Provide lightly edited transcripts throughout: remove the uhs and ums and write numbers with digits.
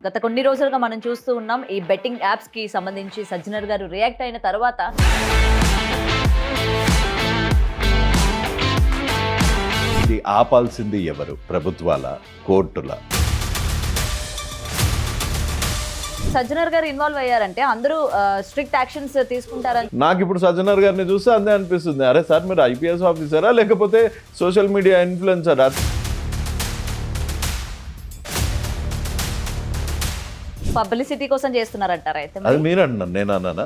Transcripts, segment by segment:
గత కొన్ని రోజులుగా మనం చూస్తూ ఉన్నాం ఈ బెట్టింగ్ యాప్స్ కి సంబంధించి సజ్జనర్ గారు రియాక్ట్ అయిన తర్వాత ఇది ఆపాల్సింది ఎవరు? ప్రభుత్వాల, కోర్టుల? సజ్జనర్ గారు ఇన్వాల్వ్ అయ్యారంటే అందరూ స్ట్రిక్ట్ యాక్షన్స్ తీసుకుంటారని నాకు ఇప్పుడు సజ్జనర్ గారిని చూస్తే అంతే అనిపిస్తుంది. అరే సార్, మీరు ఐపీఎస్ ఆఫీసరా లేకపోతే సోషల్ మీడియా ఇన్ఫ్లుయెన్సరా? పబ్లిసిటీ కోసం చేస్తున్నారంటారా? అయితే అది మీరు అంటున్నారు, నేను అన్నానా?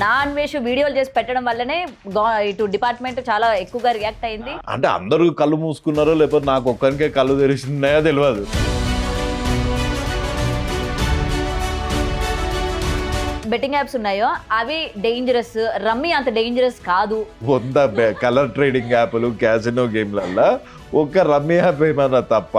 నా అన్వేష్ వీడియోలు చేసి పెట్టడం వల్లనే ఇటు డిపార్ట్మెంట్ చాలా ఎక్కువగా రియాక్ట్ అయింది. అంటే అందరూ కళ్ళు మూసుకున్నారో లేకపోతే నాకు ఒక్కరికే కళ్ళు తెరిచినాయో తెలియదు. బెట్టింగ్ యాప్స్ ఉన్నాయో అవి డేంజరస్, రమ్మీ అంత డేంజరస్ కాదు. 100 కలర్ ట్రేడింగ్ యాప్లు, క్యాసినో గేమ్లల్లో ఒక్క రమ్మీ యాప్ ఏమన్నా తప్ప.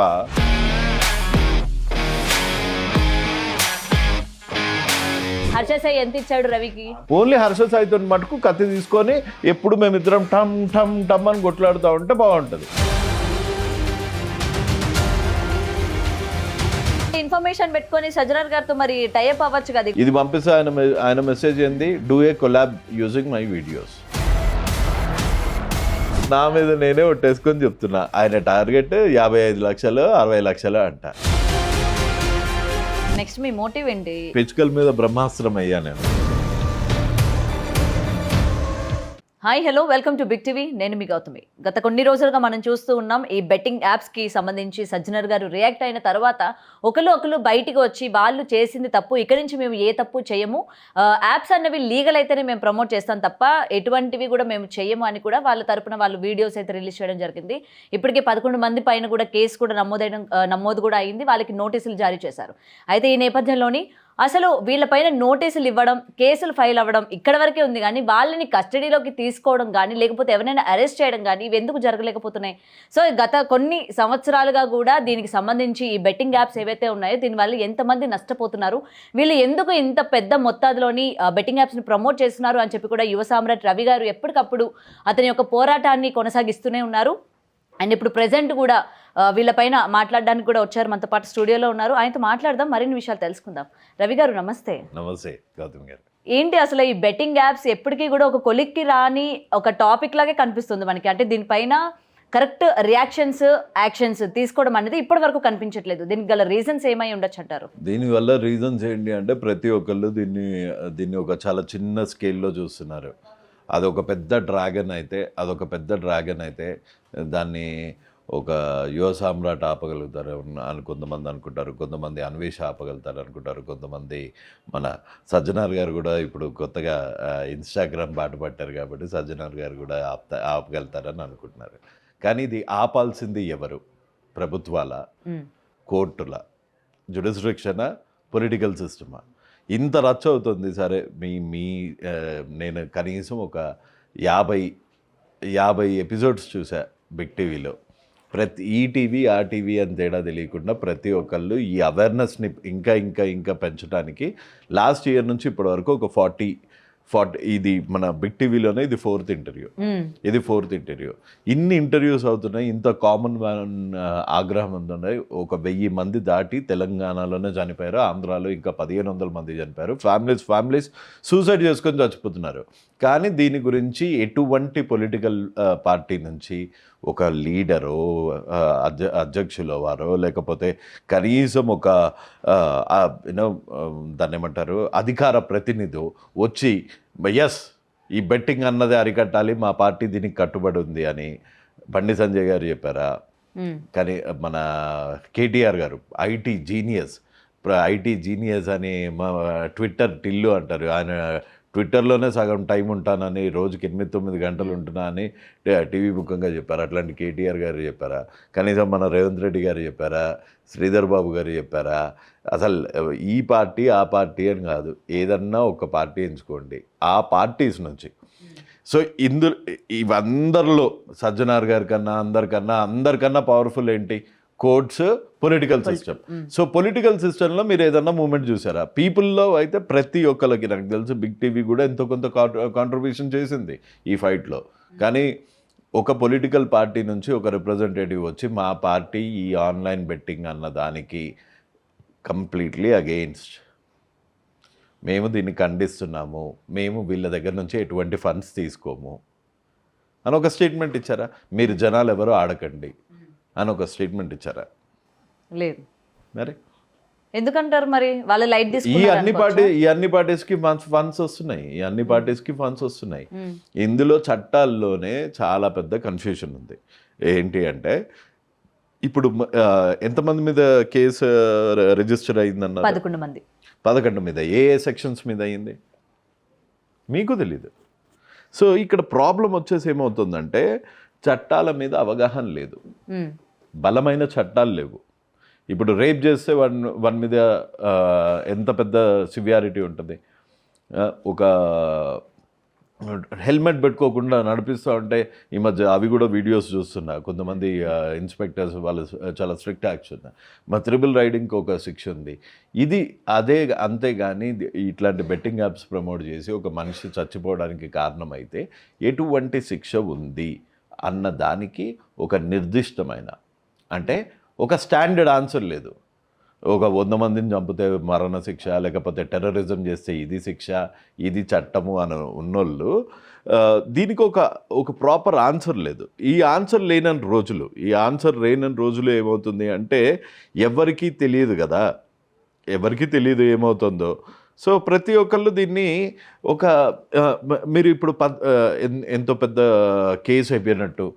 హర్ష సాయి ఎంత ఇచ్చాడు రవికి? ఓన్లీ హర్ష సాయితో మటుకు కత్తి తీసుకొని ఎప్పుడు మేమిద్దరం టమ్ టమ్ టమ్ అని కొట్లాడుతూ ఉంటే బాగుంటుంది. ఇన్ఫర్మేషన్ పెట్టుకొని సజ్జనర్ గారితో మరి టైఅప్ అవ్వచ్చు కదా. ఇది పంపిస్తే ఆయన మెసేజ్ ఏంది? Do a collab using my videos. నా మీద నేనే ఒట్టేసుకొని చెప్తున్నా, ఆయన టార్గెట్ 55 లక్షలు 60 లక్షలు అంట. నెక్స్ట్ మీ మోటివ్ ఏంటి? పిచ్చుకల మీద బ్రహ్మాస్త్రం అయ్యా నేను. Hi hello, welcome to big TV. నేను మీ గౌతమి. గత కొన్ని రోజులుగా మనం చూస్తూ ఉన్నాం ఈ బెట్టింగ్ యాప్స్కి సంబంధించి సజ్జనర్ గారు రియాక్ట్ అయిన తర్వాత ఒకరు బయటికి వచ్చి వాళ్ళు చేసింది తప్పు, ఇక్కడి నుంచి మేము ఏ తప్పు చేయము, యాప్స్ అన్నవి లీగల్ అయితేనే మేము ప్రమోట్ చేస్తాం తప్ప ఎటువంటివి కూడా మేము చేయము అని కూడా వాళ్ళ తరపున వాళ్ళు వీడియోస్ అయితే రిలీజ్ చేయడం జరిగింది. ఇప్పటికే 11 మంది పైన కూడా కేసు కూడా నమోదు కూడా అయింది. వాళ్ళకి నోటీసులు జారీ చేశారు. అయితే ఈ నేపథ్యంలోని అసలు వీళ్ళపైన నోటీసులు ఇవ్వడం, కేసులు ఫైల్ అవ్వడం ఇక్కడ వరకే ఉంది కానీ వాళ్ళని కస్టడీలోకి తీసుకోవడం కానీ లేకపోతే ఎవరైనా అరెస్ట్ చేయడం కానీ ఇవి ఎందుకు జరగలేకపోతున్నాయి? సో గత కొన్ని సంవత్సరాలుగా కూడా దీనికి సంబంధించి ఈ బెట్టింగ్ యాప్స్ ఏవైతే ఉన్నాయో దీనివల్ల ఎంతమంది నష్టపోతున్నారు, వీళ్ళు ఎందుకు ఇంత పెద్ద మొత్తాల్లోని బెట్టింగ్ యాప్స్ని ప్రమోట్ చేస్తున్నారు అని చెప్పి కూడా యువ సామ్రాట్ రవి గారు ఎప్పటికప్పుడు అతని యొక్క పోరాటాన్ని కొనసాగిస్తూనే ఉన్నారు. అండ్ ఇప్పుడు ప్రెజెంట్ కూడా వీళ్ళపైన మాట్లాడడానికి కూడా వచ్చారు, మనతో పాటు స్టూడియోలో ఉన్నారు. ఆయనతో మాట్లాడదాం, మరిన్ని విషయాలు తెలుసుకుందాం. రవి గారు నమస్తే. నమస్తే గౌతమ్ గారు. ఏంటి అసలు ఈ బెట్టింగ్ యాప్స్ ఎప్పటికీ కూడా ఒక కొలిక్కి రాని ఒక టాపిక్ లాగే కనిపిస్తుంది మనకి. అంటే దీనిపైన కరెక్ట్ రియాక్షన్స్, యాక్షన్స్ తీసుకోవడం అనేది ఇప్పటి వరకు కనిపించట్లేదు. దీనికి గల రీజన్స్ ఏమై ఉండొచ్చు అంటారు? దీనివల్ల రీజన్స్ ఏంటి అంటే ప్రతి ఒక్కళ్ళు దీన్ని ఒక చాలా చిన్న స్కేల్లో చూస్తున్నారు. అదొక పెద్ద డ్రాగన్ అయితే దాన్ని ఒక యువ సామ్రాట్ ఆపగలుగుతారు అని కొంతమంది అనుకుంటారు, కొంతమంది అన్వేష ఆపగలుగుతారు అనుకుంటారు, కొంతమంది మన సజ్జనార్ గారు కూడా ఇప్పుడు కొత్తగా ఇన్స్టాగ్రామ్ బాట పట్టారు కాబట్టి సజ్జనార్ గారు కూడా ఆపగలుగుతారని అనుకుంటున్నారు. కానీ ఇది ఆపాల్సింది ఎవరు? ప్రభుత్వాల, కోర్టుల, జ్యుడిస్డిక్షనా, పొలిటికల్ సిస్టమా? ఇంత రచ్చ అవుతుంది. సరే, నేను కనీసం ఒక 50 ఎపిసోడ్స్ చూసా బిగ్ టీవీలో. ప్రతి ఈటీవీ ఆ టీవీ అని తేడా తెలియకుండా ప్రతి ఒక్కళ్ళు ఈ అవేర్నెస్ని ఇంకా పెంచడానికి లాస్ట్ ఇయర్ నుంచి ఇప్పటి వరకు ఒక 40 ఇది మన బిగ్ టీవీలోనే ఇది 4th ఇంటర్వ్యూ. ఇన్ని ఇంటర్వ్యూస్ అవుతున్నాయి, ఇంత కామన్ మ్యాన్ ఆగ్రహం ఉన్నాయి. ఒక 1000 మంది దాటి తెలంగాణలోనే చనిపోయారు, ఆంధ్రాలో ఇంకా 1500 మంది చనిపోయారు. ఫ్యామిలీస్ సూసైడ్ చేసుకొని చచ్చిపోతున్నారు. కానీ దీని గురించి ఎటువంటి పొలిటికల్ పార్టీ నుంచి ఒక లీడరో, అధ్యక్షుల వారో, లేకపోతే కనీసం ఒక దాన్ని ఏమంటారు అధికార ప్రతినిధి వచ్చి ఎస్ ఈ బెట్టింగ్ అన్నది అరికట్టాలి, మా పార్టీ దీనికి కట్టుబడి ఉంది అని బండి సంజయ్ గారు చెప్పారా? కానీ మన కేటీఆర్ గారు ఐటీ జీనియస్ అని మా ట్విట్టర్ టిల్లు అంటారు, ఆయన ట్విట్టర్లోనే సగం టైం ఉంటానని, రోజుకి 8-9 గంటలు ఉంటున్నా అని టీవీ ముఖంగా చెప్పారు. అట్లాంటి కేటీఆర్ గారు చెప్పారా? కనీసం మన రేవంత్ రెడ్డి గారు చెప్పారా? శ్రీధర్ బాబు గారు చెప్పారా? అసలు ఈ పార్టీ ఆ పార్టీ అని కాదు, ఏదన్నా ఒక పార్టీ ఎంచుకోండి ఆ పార్టీస్ నుంచి. సో ఇవందరిలో సజ్జనార్ గారి కన్నా అందరికన్నా పవర్ఫుల్ ఏంటి? Courts, political system. So political సిస్టంలో మీరు ఏదన్నా మూమెంట్ చూసారా? పీపుల్లో అయితే ప్రతి ఒక్కరికి, నాకు తెలిసి బిగ్ టీవీ కూడా ఎంతో కొంత కాంట్రిబ్యూషన్ చేసింది ఈ ఫైట్లో. కానీ ఒక పొలిటికల్ పార్టీ నుంచి ఒక రిప్రజెంటేటివ్ వచ్చి మా పార్టీ ఈ ఆన్లైన్ బెట్టింగ్ అన్న దానికి కంప్లీట్లీ అగెయిన్స్ట్, మేము దీన్ని ఖండిస్తున్నాము, మేము వీళ్ళ దగ్గర నుంచి ఎటువంటి ఫండ్స్ తీసుకోము అని ఒక స్టేట్మెంట్ ఇచ్చారా? మీరు జనాలు ఎవరో ఆడకండి అని ఒక స్టేట్మెంట్ ఇచ్చారా? లేదు. మరి ఎందుకంటారు మరి వాళ్ళు లైట్ ఈ తీసుకున్నారు? అన్ని పార్టీస్కి ఫండ్స్ వస్తున్నాయి, ఈ అన్ని పార్టీస్కి ఫండ్స్ వస్తున్నాయి. ఇందులో చట్టాల్లోనే చాలా పెద్ద కన్ఫ్యూషన్ ఉంది. ఏంటి అంటే ఇప్పుడు ఎంతమంది మీద కేసు రిజిస్టర్ అయిందన్న? 11 మంది. 11 మీద. ఏ సెక్షన్స్ మీద అయింది మీకు తెలీదు. సో ఇక్కడ ప్రాబ్లం వచ్చేసి ఏమవుతుందంటే చట్టాల మీద అవగాహన లేదు, బలమైన చట్టాలు లేవు. ఇప్పుడు రేప్ చేస్తే వన్ మీద ఎంత పెద్ద సివియారిటీ ఉంటుంది. ఒక హెల్మెట్ పెట్టుకోకుండా నడిపిస్తూ ఉంటే ఈ మధ్య అవి కూడా వీడియోస్ చూస్తున్నా, కొంతమంది ఇన్స్పెక్టర్స్ వాళ్ళు చాలా స్ట్రిక్ట్ యాక్షన్. మా త్రిబుల్ రైడింగ్కి ఒక శిక్ష ఉంది. ఇది అంతేగాని ఇట్లాంటి బెట్టింగ్ యాప్స్ ప్రమోట్ చేసి ఒక మనిషి చచ్చిపోవడానికి కారణమైతే ఎటువంటి శిక్ష ఉంది అన్న దానికి ఒక నిర్దిష్టమైన, అంటే ఒక స్టాండర్డ్ ఆన్సర్ లేదు. ఒక 100 మందిని చంపితే మరణ శిక్ష, లేకపోతే టెర్రరిజం చేస్తే ఇది శిక్ష, ఇది చట్టము అని ఉన్నోళ్ళు, దీనికి ఒక ప్రాపర్ ఆన్సర్ లేదు. ఈ ఆన్సర్ లేనన్ని రోజులు ఏమవుతుంది అంటే ఎవరికీ తెలియదు కదా, ఎవరికీ తెలియదు ఏమవుతుందో. సో ప్రతి ఒక్కళ్ళు దీన్ని మీరు ఇప్పుడు ఎంతో పెద్ద కేసు అయిపోయినట్టు,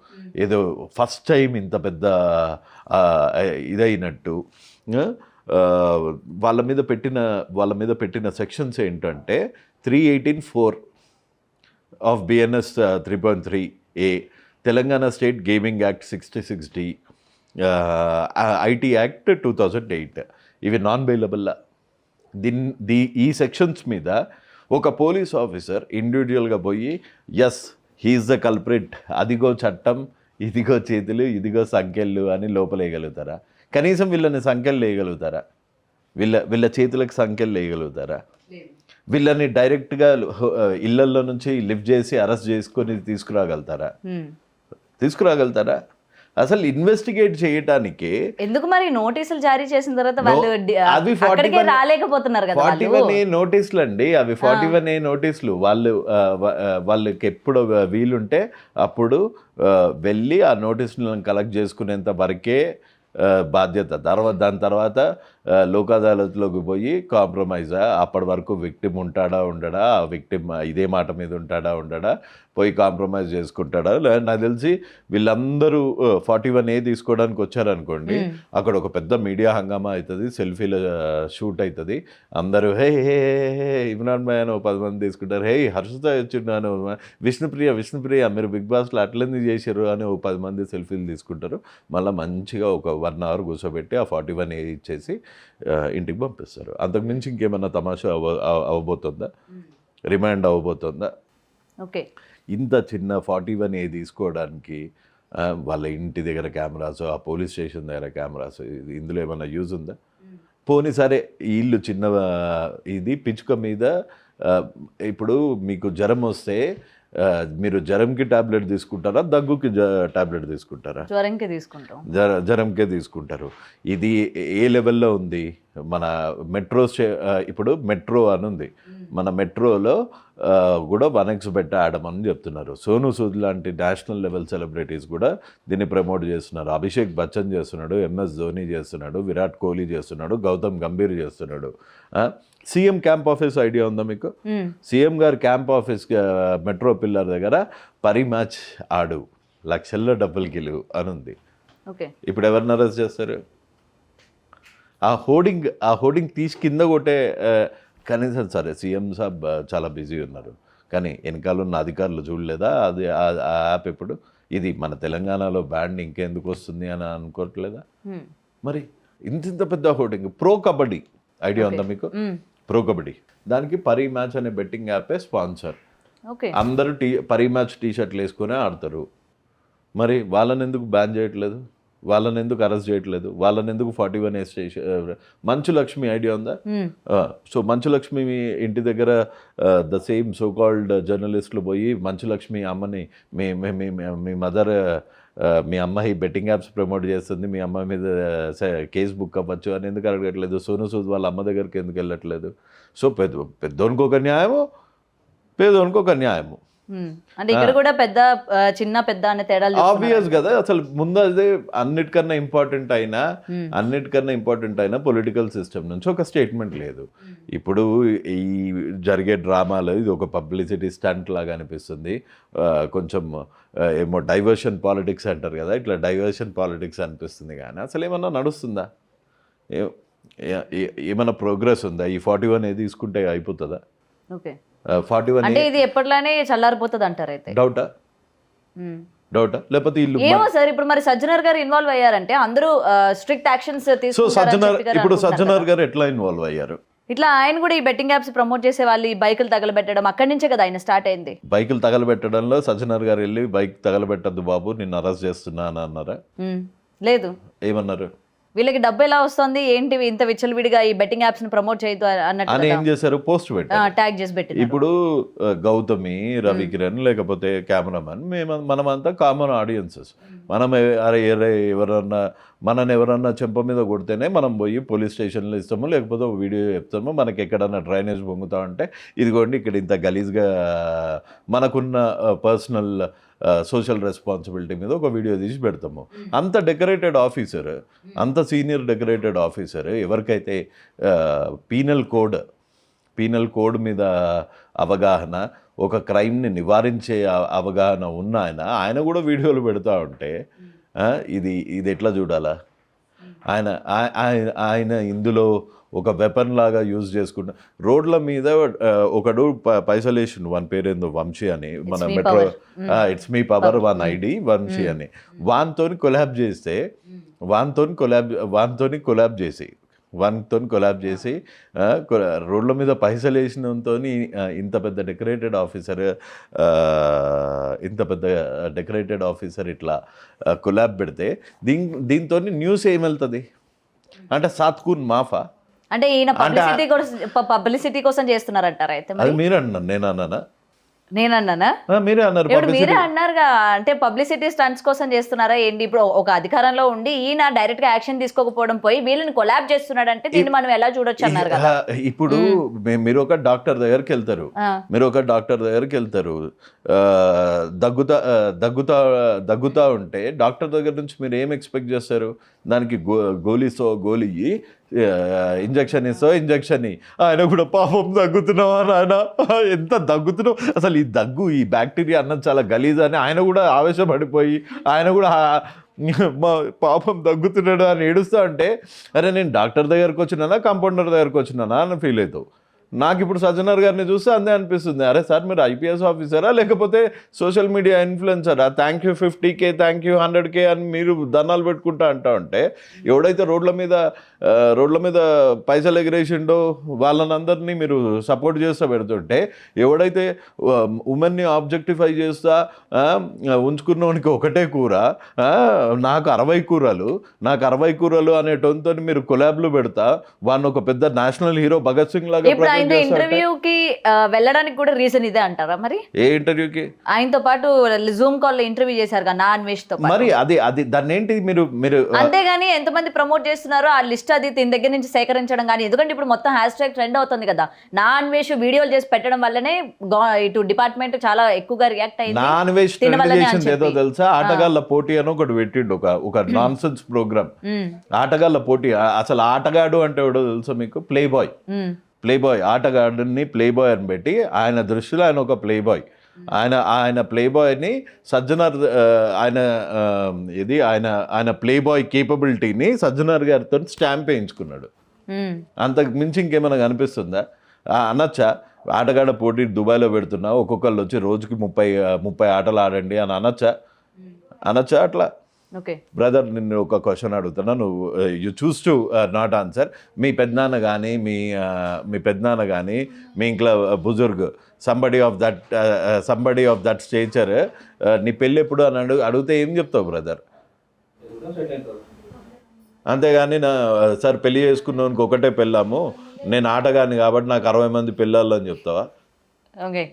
ఏదో ఫస్ట్ టైం ఇంత పెద్ద ఇదైనట్టు వాళ్ళ మీద పెట్టిన సెక్షన్స్ ఏంటంటే 318(4) of BNS 3.3A, Telangana state gaming act 66D, IT act 2008. ఇవి నాన్ బెయిలబుల్. ఈ సెక్షన్స్ మీద ఒక పోలీస్ ఆఫీసర్ ఇండివిజువల్గా పోయి ఎస్ హీఈస్ ద కల్ప్రిట్, అదిగో చట్టం, ఇదిగో చేతులు, ఇదిగో సంఖ్యలు అని లోపలేయగలుగుతారా? కనీసం వీళ్ళని సంఖ్యలు వేయగలుగుతారా? వీళ్ళ చేతులకు సంఖ్యలు వేయగలుగుతారా? వీళ్ళని డైరెక్ట్గా ఇళ్లల్లో నుంచి లిఫ్ట్ చేసి అరెస్ట్ చేసుకొని తీసుకురాగలుగుతారా? అసలు ఇన్వెస్టిగేట్ చేయడానికి ఎందుకు మరి నోటీసులు జారీ చేసిన తర్వాత వాళ్ళు అక్కడికే రాలేకపోతున్నారు కదా? 41A నోటీసులు అండి అవి. 41A నోటీసులు వాళ్ళకి ఎప్పుడు వీలుంటే అప్పుడు వెళ్ళి ఆ నోటీసులను కలెక్ట్ చేసుకునేంత వరకే బాధ్యత. దాని తర్వాత లోక్ అదాలత్లోకి పోయి కాంప్రమైజ్. అప్పటి వరకు విక్టిమ్ ఉంటాడా ఉండడా, ఆ విక్టిమ్ ఇదే మాట మీద ఉంటాడా ఉండడా, పోయి కాంప్రమైజ్ చేసుకుంటాడా. నాకు తెలిసి వీళ్ళందరూ 41A తీసుకోవడానికి వచ్చారనుకోండి, అక్కడ ఒక పెద్ద మీడియా హంగామా అవుతుంది, సెల్ఫీల షూట్ అవుతుంది. అందరూ హే హే హే ఇమ్రాన్ భాయ్ అని 10 మంది తీసుకుంటారు, హే హర్షిత వచ్చిన్నాను, విష్ణుప్రియ మీరు బిగ్ బాస్లో అట్లెందుకు చేశారు అని 10 మంది సెల్ఫీలు తీసుకుంటారు. మళ్ళీ మంచిగా ఒక 1 అవర్ కూర్చోబెట్టి ఆ 41A ఇచ్చేసి ఇంటికి పంపిస్తారు. అంతకుమించి ఇంకేమన్నా తమాషా అవ్వబోతుందా? రిమాండ్ అవ్వబోతుందా? ఓకే. ఇంత చిన్న 41A తీసుకోవడానికి వాళ్ళ ఇంటి దగ్గర కెమెరాస్, ఆ పోలీస్ స్టేషన్ దగ్గర కెమెరాస్, ఇందులో ఏమైనా యూజ్ ఉందా? పోనీ సరే ఇల్లు చిన్న ఇది పిచ్చుక మీద ఇప్పుడు మీకు జ్వరం వస్తే మీరు జ్వరంకి టాబ్లెట్ తీసుకుంటారా, దగ్గుకి టాబ్లెట్ తీసుకుంటారా? జ్వరంకే తీసుకుంటారు. ఇది ఏ లెవెల్లో ఉంది? మన ఇప్పుడు మెట్రో అని ఉంది, మన మెట్రోలో కూడా 1x బెట్ ఆడమని చెప్తున్నారు. సోను సూద్ లాంటి నేషనల్ లెవెల్ సెలబ్రిటీస్ కూడా దీన్ని ప్రమోట్ చేస్తున్నారు. అభిషేక్ బచ్చన్ చేస్తున్నాడు, MS ధోని చేస్తున్నాడు, విరాట్ కోహ్లీ చేస్తున్నాడు, గౌతమ్ గంభీర్ చేస్తున్నాడు. సీఎం క్యాంప్ ఆఫీస్ ఐడియా ఉందా మీకు? సీఎం గారు క్యాంప్ ఆఫీస్ మెట్రో పిల్లర్ దగ్గర పరి మ్యాచ్ ఆడు, లక్షల్లో డబ్బులు గెలువు అని ఉంది. ఇప్పుడు ఎవరిని అరెస్ట్ చేస్తారు? ఆ హోర్డింగ్ తీసి కింద కొట్టే కనీసం సరే సీఎం సాబ్ చాలా బిజీ ఉన్నారు, కానీ వెనకాల ఉన్న అధికారులు చూడలేదా అది ఆ యాప్? ఎప్పుడు ఇది మన తెలంగాణలో బ్యాండ్ ఇంకెందుకు వస్తుంది అని అనుకోవట్లేదా? మరి ఇంత పెద్ద హోర్డింగ్. ప్రో కబడ్డీ ఐడియా ఉందా మీకు? ప్రో కబడ్డీ దానికి పరి మ్యాచ్ అనే బెట్టింగ్ యాపే స్పాన్సర్. అందరూ పరి మ్యాచ్ టీషర్ట్లు వేసుకునే ఆడతారు. మరి వాళ్ళని ఎందుకు బ్యాన్ చేయట్లేదు? వాళ్ళని ఎందుకు అరెస్ట్ చేయట్లేదు, వాళ్ళని ఎందుకు 41A station. Manchu Lakshmi idea ఉందా? సో మంచు లక్ష్మి మీ ఇంటి దగ్గర ద సేమ్ సో కాల్డ్ జర్నలిస్టులు పోయి మంచు లక్ష్మి అమ్మని మీ మదర్ మీ అమ్మాయి బెట్టింగ్ యాప్స్ ప్రమోట్ చేస్తుంది, మీ అమ్మాయి మీద కేసు బుక్ అవ్వచ్చు అని ఎందుకు అడగట్లేదు? సోను సూద్ వాళ్ళ అమ్మ దగ్గరికి ఎందుకు వెళ్ళట్లేదు? సో పెద్దోనికి ఒక న్యాయము, పేదోనికి ఒక న్యాయము. అంటే ఇక్కడ కూడా పెద్ద చిన్న పెద్ద అనే తేడాలు ఆబ్వియస్ కదా. అసలు ముందు అదే అన్నిటికన్నా ఇంపార్టెంట్ అయినా పొలిటికల్ సిస్టమ్ నుంచి ఒక స్టేట్మెంట్ లేదు. ఇప్పుడు ఈ జరిగే డ్రామాలు ఇది ఒక పబ్లిసిటీ స్టంట్ లాగా అనిపిస్తుంది. కొంచెం ఏమో డైవర్షన్ పాలిటిక్స్ అంటారు కదా, ఇట్లా డైవర్షన్ పాలిటిక్స్ అనిపిస్తుంది. కానీ అసలు ఏమన్నా నడుస్తుందా? ఏమన్నా ప్రోగ్రెస్ ఉందా? ఈ 41A తీసుకుంటే అయిపోతుందా? ఓకే, 41 అంటే ఇది ఎప్పటిలానే చల్లారిపోతుంది అంటారు అయితే? డౌటా లేకపోతే ఇల్లు ఏమో సార్. ఇప్పుడు మరి సజ్జనర్ గారు ఇన్వాల్వ్ అయ్యారంటే అందరూ స్ట్రిక్ట్ యాక్షన్స్ ఇప్పుడు సజ్జనర్ గారు ఎట్లా ఇన్వాల్వ్ అయ్యారు? ఇట్లా ఆయన కూడా ఈ బెట్టింగ్ యాప్స్ ప్రమోట్ చేసే వాళ్ళు ఈ బైకులు తగలబెట్టడం అక్కడి నుంచే కదా ఆయన స్టార్ట్ అయింది. బైకులు తగలబెట్టడంలో సజ్జనర్ గారు వెళ్ళి బైక్ తగలబెట్టద్దు బాబు నిన్ను అరెస్ట్ చేస్తున్నా అని అన్నారా? లేదు. ఏమన్నారు? వీళ్ళకి డబ్బు ఎలా వస్తుంది ఏంటి ఇంత విచ్చలవిడిగా ఈ బెట్టింగ్ యాప్స్ ని ప్రమోట్ చేయదు అన్నట్టు అని ఏం చేశారు? పోస్ట్ పెట్టారు, ట్యాగ్ చేసి పెట్టి. ఇప్పుడు గౌతమి, రవికిరణ్ లేకపోతే కెమెరామెన్ మనమంతా కామన్ ఆడియన్సెస్. మనం ఎవరన్నా చెంప మీద కొడితేనే మనం పోయి పోలీస్ స్టేషన్లో ఇస్తాము, లేకపోతే ఒక వీడియో చెప్తాము. మనకి ఎక్కడన్నా డ్రైనేజ్ పొంగుతా ఉంటే ఇదిగోండి ఇక్కడ ఇంత గలీజ్గా మనకున్న పర్సనల్ సోషల్ రెస్పాన్సిబిలిటీ మీద ఒక వీడియో తీసి పెడతాము. అంత డెకరేటెడ్ ఆఫీసర్, అంత సీనియర్ డెకరేటెడ్ ఆఫీసర్ ఎవరికైతే పీనల్ కోడ్ మీద అవగాహన, ఒక క్రైమ్ని నివారించే అవగాహన ఉన్న ఆయన కూడా వీడియోలు పెడతా ఉంటే ఇది ఎట్లా చూడాలా? ఆయన ఇందులో ఒక వెపన్ లాగా యూజ్ చేసుకుంటా రోడ్ల మీద ఒకడు పైసలు వేసిండు, వాని పేరేందో వంశీ అని, మన metro it's me power 1 ID Vamshi అని. వాన్తోని కొలాబ్ చేసి రోడ్ల మీద పైసలు వేసినంతో ఇంత పెద్ద డెకరేటెడ్ ఆఫీసర్ ఇట్లా కొలాబ్ పెడితే దీంతో న్యూస్ ఏమెళ్తుంది అంటే సాత్కూన్ మాఫా అంటే ఈయన పబ్లిసిటీ కోసం చేస్తున్నారంటారు అయితే? అది మీరు అన్నారు, నేనన్నానా? మీరే అన్నారు. మీరే అన్నారుగా, అంటే పబ్లిసిటీ స్టంట్స్ కోసం చేస్తున్నారా ఏంటి? ఇప్పుడు ఒక అధికారంలో ఉండి ఈయన డైరెక్ట్ గా యాక్షన్ తీసుకోకపోవడం పోయి వీళ్ళని కొలాబ్ చేస్తున్నాడు అంటే దీన్ని మనం ఎలా చూడొచ్చు అన్నారు కదా. ఇప్పుడు మీరు ఒక డాక్టర్ దగ్గరికి వెళ్తారు, దగ్గుతా ఉంటే డాక్టర్ దగ్గర నుంచి మీరు ఏం ఎక్స్పెక్ట్ చేస్తారు? దానికి గోలీ ఇంజక్షన్ ఆయన కూడా పాపం దగ్గుతున్నావా నాయన, ఎంత దగ్గుతున్నావు, అసలు ఈ దగ్గు ఈ బ్యాక్టీరియా అన్నది చాలా గలీజ్ అని ఆయన కూడా ఆవేశపడిపోయి ఆయన కూడా పాపం దగ్గుతున్నాడు అని ఏడుస్తా అంటే అరే నేను డాక్టర్ దగ్గరకు వచ్చినానా కంపౌండర్ దగ్గరకు వచ్చినానా అని ఫీల్ అవుతావు. నాకు ఇప్పుడు సజ్జనర్ గారిని చూస్తే అంతే అనిపిస్తుంది, అరే సార్ మీరు IPS ఆఫీసరా లేకపోతే సోషల్ మీడియా ఇన్ఫ్లుయెన్సరా? Thank you 50K, thank you 100K అని మీరు దండాలు పెట్టుకుంటా ఉంటే ఎవడైతే రోడ్ల మీద పైసలు ఎగిరేసిండో వాళ్ళని అందరినీ మీరు సపోర్ట్ చేస్తూ పెడుతుంటే, ఎవడైతే ఉమెన్ని ఆబ్జెక్టిఫై చేస్తా ఉంచుకున్నవానికి ఒకటే కూర, నాకు 60 కూరలు అనే టోన్తో మీరు కొలాబ్లు పెడతా వాడిని ఒక పెద్ద నేషనల్ హీరో భగత్ సింగ్ లాగా ఇంటర్వ్యూకి వెళ్ళడానికి కూడా రీజన్ ఇదే అంటారా? మరి ఏ ఇంటర్వ్యూకి? ఆయనతో పాటు జూమ్ కాల్ లో ఇంటర్వ్యూ చేశారు కదా అన్వేష్ తో. మరి అది దాన్ని ఏంటి మీరు అంతేగాని ఎంతమంది ప్రమోట్ చేస్తున్నారో ఆ లిస్ట్ అది దీని దగ్గర నుంచి సేకరించడం కానీ, ఎందుకంటే ఇప్పుడు మొత్తం #, ట్రెండ్ అవుతుంది కదా. నా అన్వేష్ వీడియోలు చేసి పెట్టడం వల్లనే ఇటు డిపార్ట్మెంట్ చాలా ఎక్కువగా రియాక్ట్ అయింది. నా అన్వేష్ ఏదో తెలుసా? ఆటగాళ్ళ పోటీ అని ఒకటి పెట్టిండు, ఒక నాన్ సెన్స్ ప్రోగ్రామ్. ఆటగాళ్ళ పోటీ. అసలు ఆటగాడు అంటే ఎవడో తెలుసా మీకు? ప్లే బాయ్ ఆటగాడిని ప్లే బాయ్ అని పెట్టి ఆయన దృష్టిలో ఆయన ఒక ప్లే బాయ్. ఆయన ప్లే బాయ్ని సజ్జనర్ ఆయన ప్లే బాయ్ కేపబిలిటీని సజ్జనర్ గారితో స్టాంప్ వేయించుకున్నాడు. అంతకు మించి ఇంకేమైనా కనిపిస్తుందా? అనొచ్చా ఆటగాడ పోటీ దుబాయ్లో పెడుతున్నా ఒక్కొక్కళ్ళు వచ్చి రోజుకి 30 ఆటలు ఆడండి అని అనొచ్చా అట్లా? ఓకే బ్రదర్, నిన్ను ఒక క్వశ్చన్ అడుగుతున్నా, నువ్వు you choose to not answer. మీ పెద్దనాన్న కానీ మీ ఇంట్లో బుజుర్గ్ సంబడి ఆఫ్ దట్ స్టేచర్ నీ పెళ్ళి ఎప్పుడు అని అడిగితే ఏం చెప్తావు బ్రదర్? అంతేగాని సార్ పెళ్లి చేసుకున్నానికి ఒకటే పెళ్ళాము, నేను ఆటగాని కాబట్టి నాకు 60 మంది పెళ్ళాళ్ళు అని చెప్తావా? ఓకే.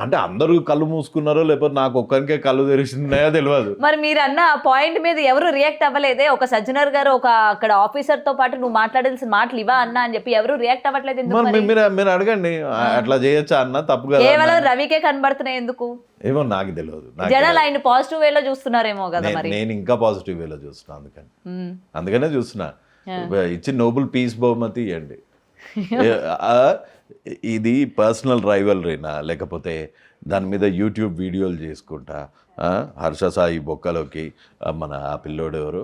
అంటే అందరూ కళ్ళు మూసుకున్నారో లేకపోతే నాకు ఒక్కరికే కళ్ళు తెరిచినాయో తెలియదు. మరి మీరు అన్న ఆ పాయింట్ మీద ఎవరు రియాక్ట్ అవ్వలేదే? ఒక సజ్జనర్ గారు ఒక అక్కడ ఆఫీసర్ తో పాటు నువ్వు మాట్లాడాల్సిన మాటలు ఇవా అన్న అని చెప్పి ఎవరు రియాక్ట్ అవ్వట్లేదు ఎందుకు మరి మరి? మీరు అడగండి, అట్లా చేయొచ్చా అన్న? తప్పు కదా. కేవలం రవికే కనబడుతున్నాయి ఎందుకు? ఏమో నాకు తెలియదు. జనాలు ఆయన పాజిటివ్ వేలో చూస్తున్నారేమో కదా మరి. నేను ఇంకా పాజిటివ్ వేలో చూస్తున్నా, మ్మ్. అందుకనే చూస్తున్నా. ఇచ్చి నోబెల్ పీస్ బహుమతి ఇవ్వండి. ఇది పర్సనల్ రైవలరీనా లేకపోతే దాని మీద యూట్యూబ్ వీడియోలు చేసుకుంటా హర్ష సాయి బొక్కలోకి మన ఆ పిల్లోడు ఎవరు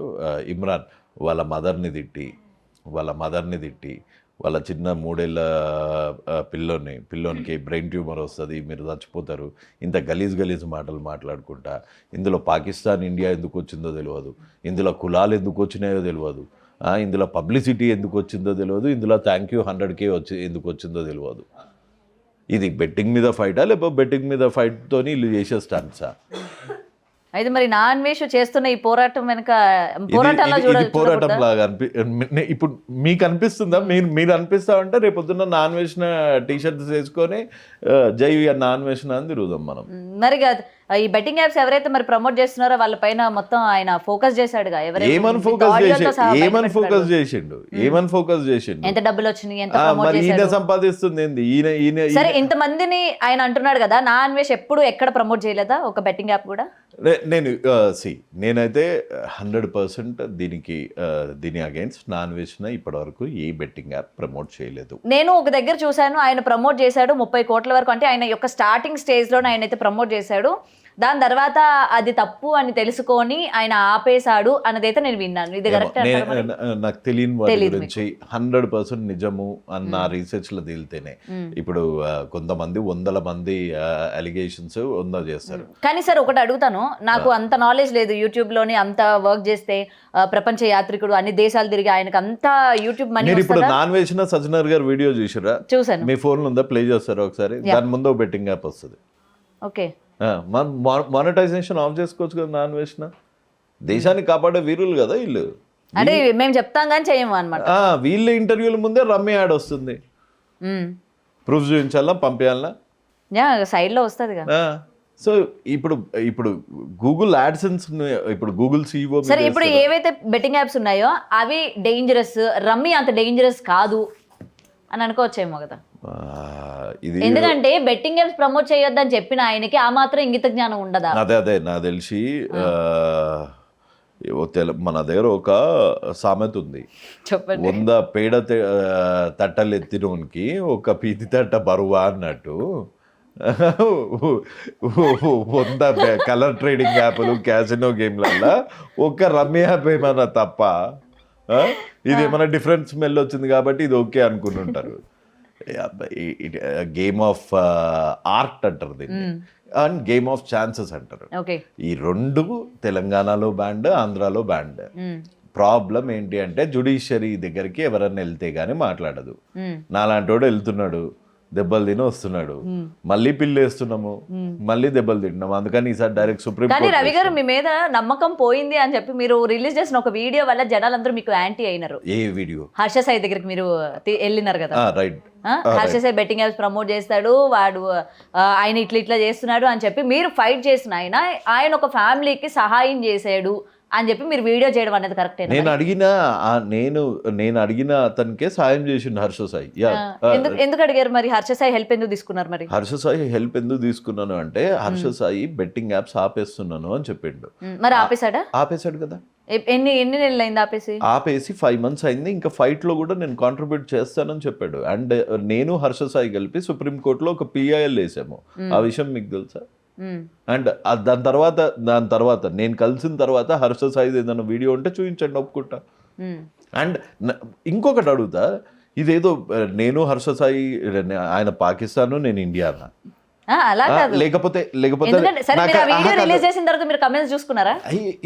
ఇమ్రాన్ వాళ్ళ మదర్ని తిట్టి వాళ్ళ చిన్న 3 ఏళ్ళ పిల్లోనికి బ్రెయిన్ ట్యూమర్ వస్తుంది, మీరు చచ్చిపోతారు, ఇంత గలీజ్ మాటలు మాట్లాడుకుంటా. ఇందులో పాకిస్తాన్ ఇండియా ఎందుకు వచ్చిందో తెలియదు, ఇందులో కులాలు ఎందుకు వచ్చినాయో తెలియదు, ఇందులో పబ్లిసిటీ ఎందుకు వచ్చిందో తెలియదు, ఇందులో థ్యాంక్ యూ 100K ఎందుకు వచ్చిందో తెలియదు. ఇది బెట్టింగ్ మీద ఫైటా లేకపోతే బెట్టింగ్ మీద ఫైట్తోని ఇల్లు చేసే స్టంట్సా? అయితే మరి నా అన్వేష చేస్తున్న ఈ పోరాటం వెనక ఇది పోరాటం లాగా ఇప్పుడు మీకు అనిపిస్తుందా? మీరు అనిపిస్తా అంటే రేపొద్దున్న నాన్ వేసిన టీషర్ట్స్ వేసుకొని జై నాన్ వేసిన అని తిరుగుదాం మనం. మరి కాదు, ఈ బెట్టింగ్ యాప్స్ ఎవరైతే మరి ప్రమోట్ చేస్తున్నారో వాళ్ళ పైన మొత్తం ఆయన ఫోకస్ చేశాడుగా. ఏమని ఫోకస్ చేసిండు? ఎంత డబ్బులు వచ్చినాయి, ఎంత మరి ఈయన సంపాదిస్తుంది ఏంది? ఈయన సరే ఇంతమందిని ఆయన అంటున్నాడు కదా, నా అన్వేష్ ఎప్పుడు ఎక్కడ ప్రమోట్ చేయలేదా ఒక బెట్టింగ్ యాప్ కూడా? నేనైతే 100% దీని అగైన్స్ నాన్ వేసిన ఇప్పటివరకు ఏ బెట్టింగ్ యాప్ ప్రమోట్ చేయలేదు. నేను ఒక దగ్గర చూశాను, ఆయన ప్రమోట్ చేశాడు 30 కోట్ల వరకు. అంటే ఆయన యొక్క స్టార్టింగ్ స్టేజ్లోనే ఆయన అయితే ప్రమోట్ చేశాడు. దాని తర్వాత అది తప్పు అని తెలుసుకొని ఆయన ఆపేశాడు అన్నదైతే నేను విన్నాను. ఇది కరెక్ట్? నాకు తెలియని వాటి గురించి 100% నిజము అన్న రీసెర్చ్ లో తేలితేనే. ఇప్పుడు కొంతమంది 100 మంది అలిగేషన్స్ చేస్తారు. కానీ సార్ ఒకటి అడుగుతాను, నాకు అంత నాలెడ్జ్ లేదు. యూట్యూబ్ లోని అంత వర్క్ చేస్తే ప్రపంచ యాత్రికుడు అన్ని దేశాలు తిరిగి ఆయనకు అంత యూట్యూబ్ మనీ. మీరు ఇప్పుడు నాన్ వేసిన సజ్జనర్ గారు వీడియో చూసారా? చూసాను. మీ ఫోన్ లో ఉందా? ప్లే చేస్తారా ఒకసారి? దాని ముందు బెట్టింగ్ యాప్ వస్తుంది. ఓకే. మానిటైజేషన్ ఆఫ్ చేసుకోవచ్చు కదా నాన్ వేసిన. దేశాన్ని కాపాడే వీరులు కదా వీళ్ళు. అంటే మేము చెప్తాం కానీ చేయము అనమాట. వీళ్ళ ఇంటర్వ్యూల ముందే రమ్మి యాడ్ వస్తుంది. ప్రూఫ్ చూపించాలా, పంపించాలా, సైడ్ లో వస్తుంది కదా. సో ఇప్పుడు గూగుల్ యాడ్సెన్స్, ఇప్పుడు గూగుల్ CEO. సరే ఇప్పుడు ఏవైతే బెట్టింగ్ యాప్స్ ఉన్నాయో అవి డేంజరస్, రమ్మీ అంత డేంజరస్ కాదు అని అనుకోవచ్చేమో కదా. ఎందుకంటే బెట్టింగ్ యాప్స్ ప్రమోట్ చేయొద్దని చెప్పిన ఆయనకి ఆ మాత్రం ఇంగిత జ్ఞానం ఉండదా? అదే నాకు తెలిసి మన దగ్గర ఒక సామెత ఉంది, 100 పేడ తట్టలు ఎత్తినోనికి ఒక పీతి తట్ట బరువా అన్నట్టు. 100 కలర్ ట్రేడింగ్ యాప్లు, క్యాసినో గేమ్లల్లో ఒక రమ్మీ యాప్ ఏమన్నా తప్ప, ఇది ఏమైనా డిఫరెంట్ స్మెల్ వచ్చింది కాబట్టి ఇది ఓకే అనుకుని ఉంటారు. గేమ్ ఆఫ్ ఆర్ట్ అంటారు దీన్ని, అండ్ గేమ్ ఆఫ్ ఛాన్సెస్ అంటారు. ఈ 2 తెలంగాణలో బ్యాండ్, ఆంధ్రాలో బ్యాండ్. ప్రాబ్లం ఏంటి అంటే జుడిషియరీ దగ్గరికి ఎవరన్నా వెళ్తే గానీ మాట్లాడదు. నాలాంటి వాడు వెళ్తున్నాడు, దెబ్బలు తిని వస్తున్నాడు, మళ్ళీ పిల్లి వేస్తున్నాము, మళ్ళీ దెబ్బలు తింటున్నాము. అందుకని ఈసారి డైరెక్ట్ సుప్రీం. కానీ రవి గారు మీ మీద నమ్మకం పోయింది అని చెప్పి మీరు రిలీజ్ చేసిన ఒక వీడియో వల్ల జనాలందరూ మీకు యాంటీ అయినారు. ఏ వీడియో? హర్ష సాయి దగ్గరికి మీరు వెళ్ళినారు కదా. Right. Harsha Sai betting apps promote చేస్తాడు, వాడు ఆయన ఇట్లా చేస్తున్నాడు అని చెప్పి మీరు ఫైట్ చేసిన ఆయన ఒక ఫ్యామిలీకి సహాయం చేశాడు అని చెప్పి మీరు వీడియో చేయడం అనేది కరెక్టే? నేను అడిగిన అతనికే సాయం చేసిండు హర్ష సాయి. ఎందుకు అడిగారు మరి? హర్ష సాయి హెల్ప్ ఎందుకు తీసుకున్నారు మరి? హర్ష సాయి హెల్ప్ ఎందుకు తీసుకున్నాను అంటే హర్ష సాయి బెట్టింగ్ యాప్స్ ఆపేస్తున్నాను అని చెప్పిండు. మరి ఆపేశాడా? ఆపేశాడు కదా. ఎన్ని నెలలు అయింది ఆపేసి 5 months అయింది. ఇంకా ఫైట్ లో కూడా నేను కాంట్రిబ్యూట్ చేస్తానని చెప్పాడు. అండ్ నేను హర్ష సాయి కలిపి సుప్రీంకోర్టులో ఒక PIL వేసాము. ఆ విషయం మీకు తెలుసా? అండ్ దాని తర్వాత నేను కలిసిన తర్వాత హర్ష సాయి ఏదైనా వీడియో ఉంటే చూపించండి, ఒప్పుకుంటా. అండ్ ఇంకొకటి అడుగుతా, ఇదేదో నేను హర్ష సాయి, ఆయన పాకిస్తాను, నేను ఇండియా అన్న. అలా కాదు. లేకపోతే ఎందుకంటే సరే మీరు ఆ వీడియో రిలీజ్ చేసిన తర్వాత మీరు కమెంట్స్ చూసుకున్నారా?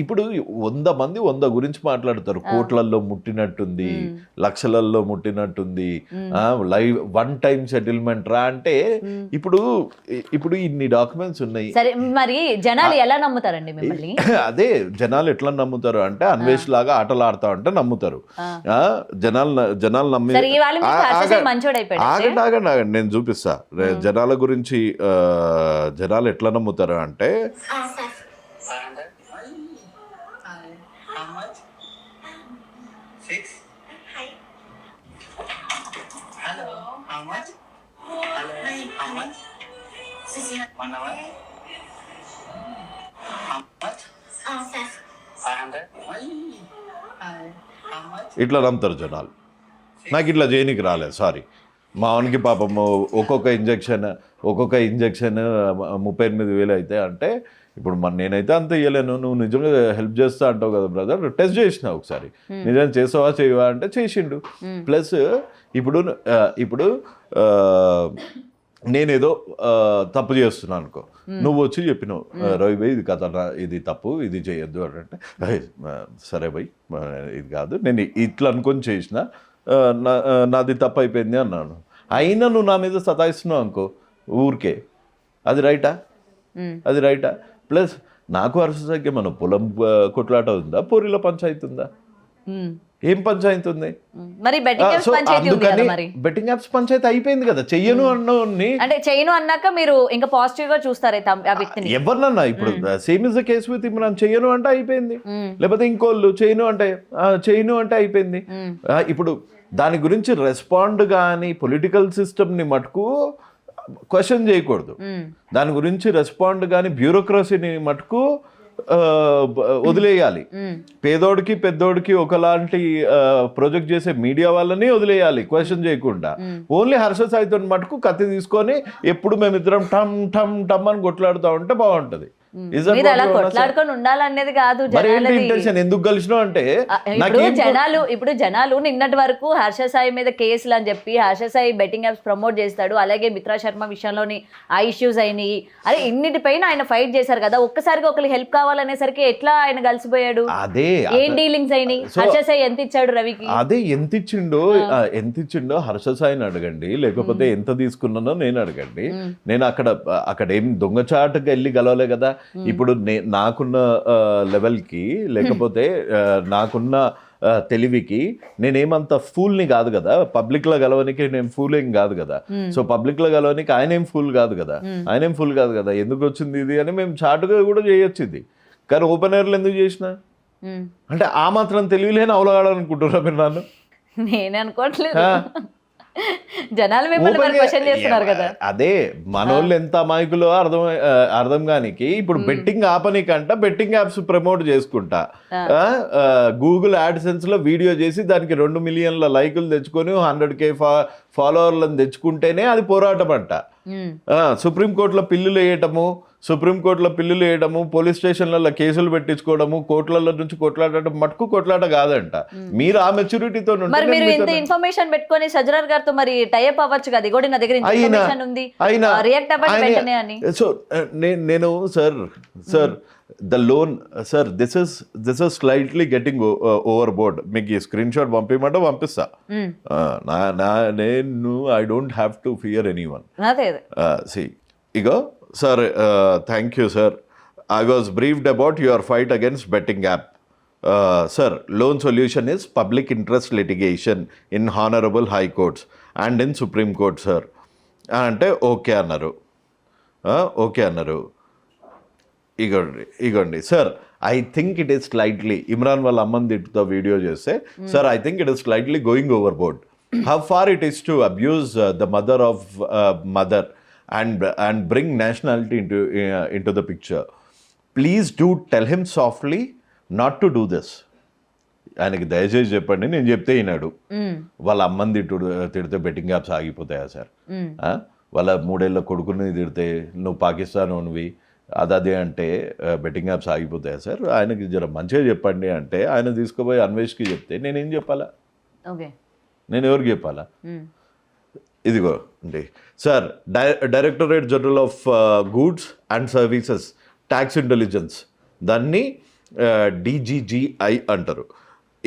ఇప్పుడు 100 మంది 100 గురించి మాట్లాడతారు. కోట్లల్లో ముట్టినట్టుంది, లక్షలల్లో ముట్టినట్టుంది, లైవ్ 1 టైం సెటిల్మెంట్ రా అంటే ఇప్పుడు ఇన్ని డాక్యుమెంట్స్ ఉన్నాయి. సరే మరి జనాలు ఎలా నమ్ముతారండి మిమ్మల్ని? అదే జనాలు ఎట్లా నమ్ముతారు అంటే అన్వేష్ లాగా ఆటలు ఆడతా ఉంటే నమ్ముతారు. జనాలు నమ్మి ఆగండి నేను చూపిస్తా. జనాల గురించి జనాలు ఎట్లా నమ్ముతారు అంటే ఇట్లా నమ్ముతారు జనాలు. నాకు ఇట్లా చేయనికి రాలేదు, సారీ. మా వానికి పాపం ఒక్కొక్క ఇంజెక్షన్ 38,000 అయితే అంటే ఇప్పుడు నేనైతే అంత ఇవ్వలేను. నువ్వు నిజంగా హెల్ప్ చేస్తా అంటావు కదా బ్రదర్, టెస్ట్ చేసిన ఒకసారి, నిజంగా చేసావా చేయవా అంటే చేసిండు. ప్లస్ ఇప్పుడు నేనేదో తప్పు చేస్తున్నాను అనుకో, నువ్వు వచ్చి చెప్పినావు రవి భయ్ ఇది కథ, ఇది తప్పు, ఇది చేయొద్దు అంటే సరే భయ్ ఇది కాదు, నేను ఇట్లా అనుకొని చేసిన, నాది తప్పు అయిపోయింది అన్నాను. అయినా నువ్వు నా మీద సతాయిస్తున్నావు అనుకో ఊరికే, అది రైటా? ప్లస్ నాకు హర్షకి మన పొలం కొట్లాట ఉందా, పూరిలో పంచాయతీ ఉందా? ఏం పంచాయతీ ఉంది? మరి బెట్టింగ్ యాప్స్ పంచాయతీ అయిపోయింది కదా. చెయ్యను అంటే చెయ్యను అన్నాక మీరు ఇంకా పాజిటివ్ గా చూస్తారైతే ఆ వ్యక్తిని. ఎవరినన్నా ఇప్పుడు same is the case with Imran. చెయ్యను అంటే అయిపోయింది, లేకపోతే ఇంకోళ్ళు చేయను అంటే అయిపోయింది. ఇప్పుడు దాని గురించి రెస్పాండ్ కానీ పొలిటికల్ సిస్టమ్ని మటుకు క్వశ్చన్ చేయకూడదు. దాని గురించి రెస్పాండ్ కానీ బ్యూరోక్రసీని మటుకు వదిలేయాలి. పేదోడికి పెద్దోడికి ఒకలాంటి ప్రొజెక్ట్ చేసే మీడియా వాళ్ళని వదిలేయాలి క్వశ్చన్ చేయకుండా. ఓన్లీ హర్ష సాయితో మటుకు కత్తి తీసుకొని ఎప్పుడు మేమిద్దరం టమ్ టమ్ టమ్ అని కొట్లాడుతూ ఉంటే బాగుంటది. కొట్లాడుకొని ఉండాలనేది కాదు. ఎందుకు కలిసినావు అంటే ఇప్పుడు జనాలు నిన్నటి వరకు హర్ష సాయి మీద కేసులు అని చెప్పి Harsha Sai betting apps promote చేస్తాడు, అలాగే మిత్రా శర్మ విషయంలోని ఆ ఇష్యూస్ అయినాయి, అదే ఇన్నిటిపైన ఆయన ఫైట్ చేశారు కదా. ఒక్కసారిగా ఒకరికి హెల్ప్ కావాలనేసరికి ఎట్లా ఆయన కలిసిపోయాడు? అదే ఏం డీలింగ్స్ అయినాయి? హర్ష సాయి ఎంత ఇచ్చాడు రవికి? అదే ఎంత ఇచ్చిండో హర్ష సాయిని అడగండి, లేకపోతే ఎంత తీసుకున్నానో నేను అడగండి. నేను అక్కడ ఏం దొంగచాటుగా వెళ్ళి గలవలే కదా. ఇప్పుడు నాకున్న లెవెల్కి లేకపోతే నాకున్న తెలివికి నేనేమంత ఫూల్ని కాదు కదా. పబ్లిక్లో గెలవనికి నేను ఫూల్ ఏం కాదు కదా. సో పబ్లిక్లో గెలవనికి ఆయన ఏం ఫూల్ కాదు కదా. ఎందుకు వచ్చింది ఇది అని మేము చాటుగా కూడా చేయొచ్చు ఇది. కానీ ఓపెన్ ఎయిర్లో ఎందుకు చేసిన అంటే ఆ మాత్రం తెలివిలేని అవలగాడనుకుంటున్నా మీరు నన్ను? నేనే అనుకోవట్లేదు, జనాలు మిమ్మల్ని క్వశ్చన్ చేస్తున్నారు కదా. అదే మనోళ్ళు ఎంత అమాయకులో అర్థం కానికి. ఇప్పుడు బెట్టింగ్ ఆపనికంట బెట్టింగ్ యాప్స్ ప్రమోట్ చేసుకుంటా, గూగుల్ యాడ్సెన్స్ లో వీడియో చేసి దానికి 2 మిలియన్ల లైకులు తెచ్చుకొని 100K ఫాలోవర్లను తెచ్చుకుంటేనే అది పోరాటం అంట. సుప్రీంకోర్టులో పిల్లులు వేయడము, పోలీస్ స్టేషన్లలో కేసులు పెట్టించుకోవడము, కోర్టులలో నుంచి కొట్లాడటం మటుకు కొట్లాట కాదంట. మీరు ఆ మెచ్యూరిటీతో ఇన్ఫర్మేషన్ పెట్టుకొని సజ్జనర్ గారితో మరి టైఅప్ అవ్వచ్చు కదా. ఇగోడి నా దగ్గర ఇన్ఫర్మేషన్ ఉంది, రియాక్ట్ అవ్వండి వెంటనే అని. సో నేను sir the loan sir this is slightly getting overboard. మీకు స్క్రీన్ షాట్ పంపిస్తా. నేను I don't have to fear anyone. See ego sir, thank you sir. I was briefed about your fight against betting app. Sir, loan solution is public interest litigation in honorable high courts and in Supreme Court sir. అంటే okay అన్నారు. ఇగోండి sir, I think it is slightly Imran వాళ్ళ అమ్మని తిట్టుతో video చేస్తే sir I think it is slightly going over board. How far it is to abuse the mother of mother and bring nationality into the picture. Please do tell him softly not to do this. ఆయనకి దయచేసి చెప్పండి, నేను చెప్తే ఈనాడు. వాళ్ళ అమ్మని తిడితే betting apps ఆగిపోతాయా sir? వాళ్ళ 3 ఏళ్ళ కొడుకుని తిడితే నువ్వు పాకిస్తాన్ ఉన్నవి అదే అంటే బెట్టింగ్ యాప్స్ ఆగిపోతాయా సార్? ఆయనకి జర మంచిగా చెప్పండి అంటే ఆయన తీసుకుపోయి అన్వేష్కి చెప్తే నేనేం చెప్పాలా? నేను ఎవరికి చెప్పాలా? ఇదిగో అండి sir, directorate general of goods and services tax intelligence, దాన్ని DGGI అంటారు.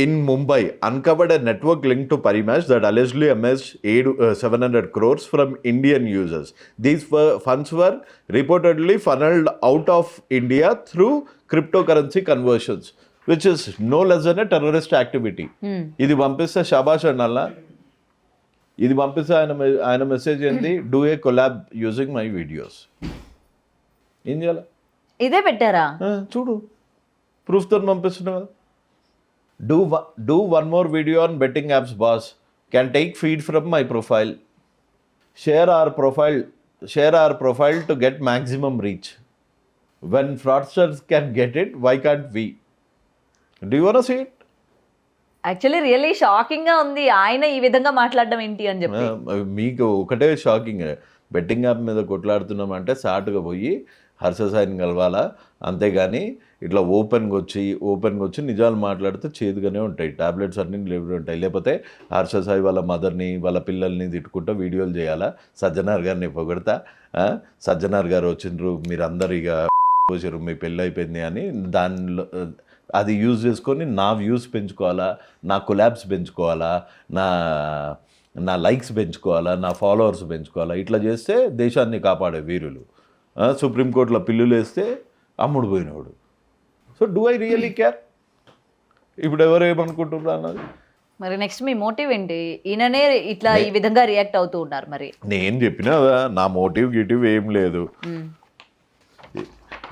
In Mumbai uncovered a network link to Parimash that allegedly amassed 700 crores from Indian users. These funds were reportedly funneled out of India through cryptocurrency conversions, which is no less than a terrorist activity. ఇది పంపిస్తే షాబాష్ అన్నల్లా, ఇది పంపిస్తే ఆయన message ఏంది, do a collab using my videos. ఏం చేయాలి? ఇదే పెట్టారా? చూడు, ప్రూఫ్తో పంపిస్తున్నావు కదా. Do one more video on betting apps, boss. Can take feed from my profile. Share our profile to get maximum reach. When fraudsters can get it, why can't we? Do you want to see it? Actually really shocking గా ఉంది ఆయన ఈ విధంగా మాట్లాడడం ఏంటి అని చెప్పి. మీకు ఒకటే షాకింగ్, బెట్టింగ్ యాప్ మీద కొట్లాడుతున్నామంటే సాటుగా పోయి హర్ష సాయిని కలవాలా, అంతేగాని ఇట్లా ఓపెన్గా వచ్చి నిజాలు మాట్లాడితే చేదుగానే ఉంటాయి, టాబ్లెట్స్ అన్నీ ఉంటాయి. లేకపోతే హర్ష సాయి వాళ్ళ మదర్ని వాళ్ళ పిల్లల్ని తిట్టుకుంటూ వీడియోలు చేయాలా, సజ్జనార్ గారిని పొగడతా, సజ్జనార్ గారు వచ్చిండ్రు మీరందరూ ఇక వచ్చారు మీ పెళ్ళి అయిపోయింది అని, దానిలో అది యూజ్ చేసుకొని నా వ్యూస్ పెంచుకోవాలా, నా కొలాబ్స్ పెంచుకోవాలా, నా లైక్స్ పెంచుకోవాలా, నా ఫాలోవర్స్ పెంచుకోవాలా. ఇట్లా చేస్తే దేశాన్ని కాపాడే వీరులు. సుప్రీంకోర్టులో పిల్లులు వేస్తే అమ్ముడు పోయినవాడు. So do I really care? ఇప్పుడు ఎవరు ఏమనుకుంటున్నారు అన్నది. మరి నెక్స్ట్ మీ మోటివ్ ఏంటి? ఈయననే ఇట్లా ఈ విధంగా రియాక్ట్ అవుతూ ఉన్నారు. మరి నేను చెప్పినా నా మోటివ్ ఏం లేదు.